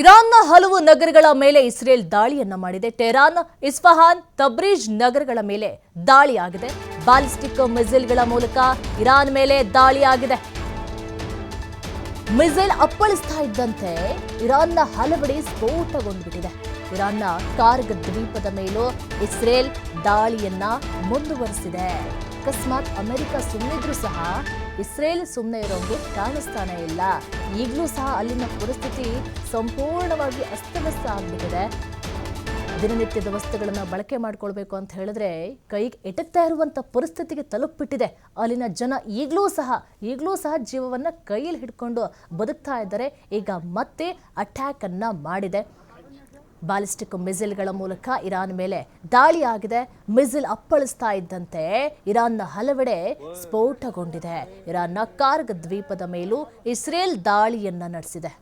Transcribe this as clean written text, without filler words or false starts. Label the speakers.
Speaker 1: ಇರಾನ್ನ ಹಲವು ನಗರಗಳ ಮೇಲೆ ಇಸ್ರೇಲ್ ದಾಳಿಯನ್ನ ಮಾಡಿದೆ. ಟೆಹರಾನ್, ಇಸ್ಫಹಾನ್, ತಬ್ರೀಜ್ ನಗರಗಳ ಮೇಲೆ ದಾಳಿಯಾಗಿದೆ. ಬ್ಯಾಲಿಸ್ಟಿಕ್ ಮಿಸೈಲ್ಗಳ ಮೂಲಕ ಇರಾನ್ ಮೇಲೆ ದಾಳಿಯಾಗಿದೆ. ಮಿಸೈಲ್ ಅಪ್ಪಳಿಸ್ತಾ ಇದ್ದಂತೆ ಇರಾನ್ನ ಹಲವೆಡೆ ಸ್ಫೋಟಗೊಂಡ್ಬಿಟ್ಟಿದೆ. ಇರಾನ್ನ ಕಾರ್ಗ್ ದ್ವೀಪದ ಮೇಲೂ ಇಸ್ರೇಲ್ ದಾಳಿಯನ್ನ ಮುಂದುವರಿಸಿದೆ. ಅಕಸ್ಮಾತ್ ಅಮೆರಿಕ ಸುಮ್ಮನಿದ್ರೂ ಸಹ ಇಸ್ರೇಲ್ ಸುಮ್ಮನೆ ಇರೋಂಗೆ ಕಾಣಿಸ್ತಾನೆ ಇಲ್ಲ. ಈಗಲೂ ಸಹ ಅಲ್ಲಿನ ಪರಿಸ್ಥಿತಿ ಸಂಪೂರ್ಣವಾಗಿ ಅಸ್ತವ್ಯಸ್ತ ಆಗ್ಬಿಟ್ಟಿದೆ. ದಿನನಿತ್ಯದ ವಸ್ತುಗಳನ್ನು ಬಳಕೆ ಮಾಡ್ಕೊಳ್ಬೇಕು ಅಂತ ಹೇಳಿದ್ರೆ ಕೈಗೆ ಎಟಕ್ತಾ ಇರುವಂಥ ಪರಿಸ್ಥಿತಿಗೆ ತಲುಪಿಬಿಟ್ಟಿದೆ. ಅಲ್ಲಿನ ಜನ ಈಗಲೂ ಸಹ ಜೀವವನ್ನು ಕೈಯಲ್ಲಿ ಹಿಡ್ಕೊಂಡು ಬದುಕ್ತಾ ಇದ್ದಾರೆ. ಈಗ ಮತ್ತೆ ಅಟ್ಯಾಕ್ ಅನ್ನ ಮಾಡಿದೆ. ಬ್ಯಾಲಿಸ್ಟಿಕ್ ಮಿಸೈಲ್ಗಳ ಮೂಲಕ ಇರಾನ್ ಮೇಲೆ ದಾಳಿಯಾಗಿದೆ. ಮಿಸೈಲ್ ಅಪ್ಪಳಿಸ್ತಾ ಇದ್ದಂತೆ ಇರಾನ್ನ ಹಲವೆಡೆ ಸ್ಫೋಟಗೊಂಡಿದೆ. ಇರಾನ್ನ ಕಾರ್ಗ್ ದ್ವೀಪದ ಮೇಲೂ ಇಸ್ರೇಲ್ ದಾಳಿಯನ್ನ ನಡೆಸಿದೆ.